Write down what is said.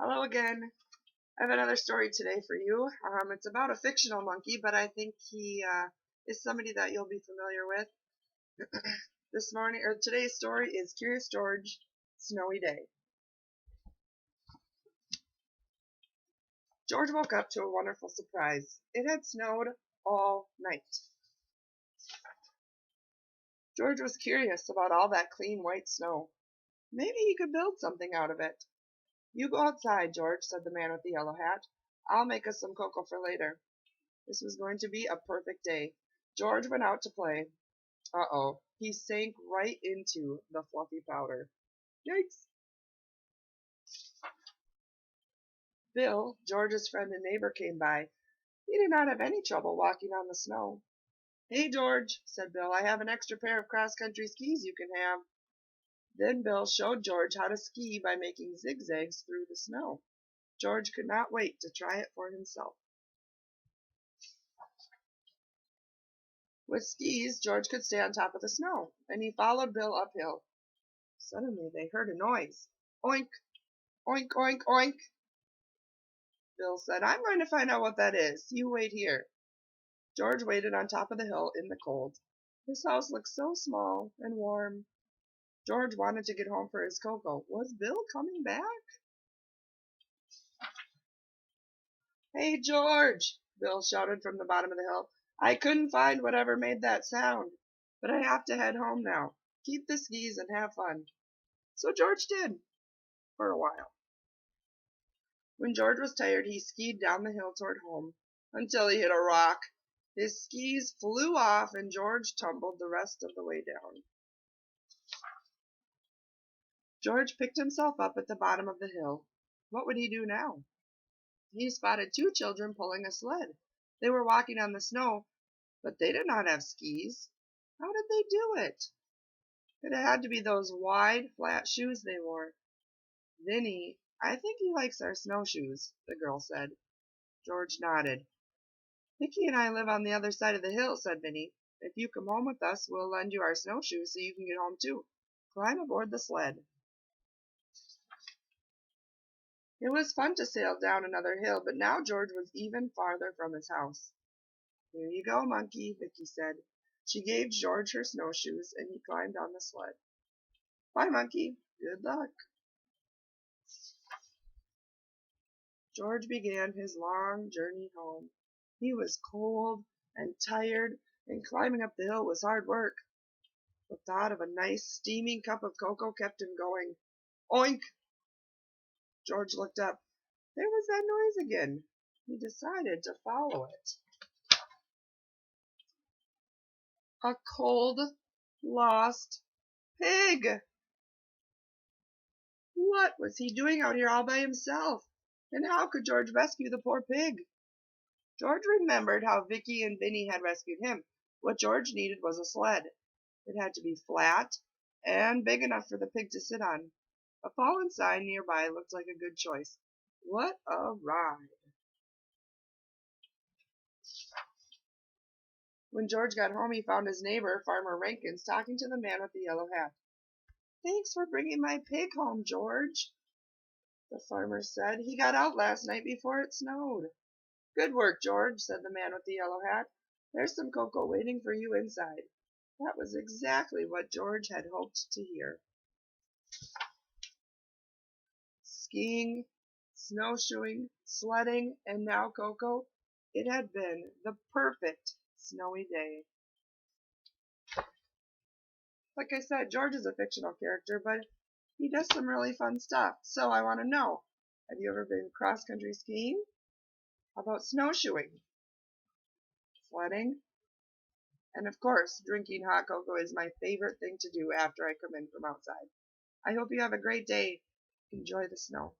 Hello again. I have another story today for you. It's about a fictional monkey, but I think he is somebody that you'll be familiar with. Today's story is Curious George, Snowy Day. George woke up to a wonderful surprise. It had snowed all night. George was curious about all that clean white snow. Maybe he could build something out of it. "You go outside, George," said the man with the yellow hat. "I'll make us some cocoa for later." This was going to be a perfect day. George went out to play. Uh-oh, he sank right into the fluffy powder. Yikes! Bill, George's friend and neighbor, came by. He did not have any trouble walking on the snow. "Hey, George," said Bill, "I have an extra pair of cross-country skis you can have." Then Bill showed George how to ski by making zigzags through the snow. George could not wait to try it for himself. With skis, George could stay on top of the snow, and he followed Bill uphill. Suddenly they heard a noise. "Oink, oink, oink, oink." Bill said, "I'm going to find out what that is. You wait here." George waited on top of the hill in the cold. His house looked so small and warm. George wanted to get home for his cocoa. Was Bill coming back? "Hey, George," Bill shouted from the bottom of the hill. "I couldn't find whatever made that sound, but I have to head home now. Keep the skis and have fun." So George did, for a while. When George was tired, he skied down the hill toward home until he hit a rock. His skis flew off and George tumbled the rest of the way down. George picked himself up at the bottom of the hill. What would he do now? He spotted two children pulling a sled. They were walking on the snow, but they did not have skis. How did they do it? It had to be those wide, flat shoes they wore. "Vinny, I think he likes our snowshoes," the girl said. George nodded. "Vicky and I live on the other side of the hill," said Vinny. "If you come home with us, we'll lend you our snowshoes so you can get home too. Climb aboard the sled." It was fun to sail down another hill, but now George was even farther from his house. "Here you go, monkey," Vicky said. She gave George her snowshoes, and he climbed on the sled. "Bye, monkey. Good luck." George began his long journey home. He was cold and tired, and climbing up the hill was hard work. The thought of a nice steaming cup of cocoa kept him going. Oink! George looked up. There was that noise again. He decided to follow it. A cold, lost pig! What was he doing out here all by himself? And how could George rescue the poor pig? George remembered how Vicky and Vinny had rescued him. What George needed was a sled. It had to be flat and big enough for the pig to sit on. A fallen sign nearby looked like a good choice. What a ride! When George got home, he found his neighbor, Farmer Rankins, talking to the man with the yellow hat. "Thanks for bringing my pig home, George," the farmer said. "He got out last night before it snowed." "Good work, George," said the man with the yellow hat. "There's some cocoa waiting for you inside." That was exactly what George had hoped to hear. Skiing, snowshoeing, sledding, and now cocoa. It had been the perfect snowy day. Like I said, George is a fictional character, but he does some really fun stuff. So I want to know, have you ever been cross-country skiing? How about snowshoeing? Sledding? And of course, drinking hot cocoa is my favorite thing to do after I come in from outside. I hope you have a great day. Enjoy the snow.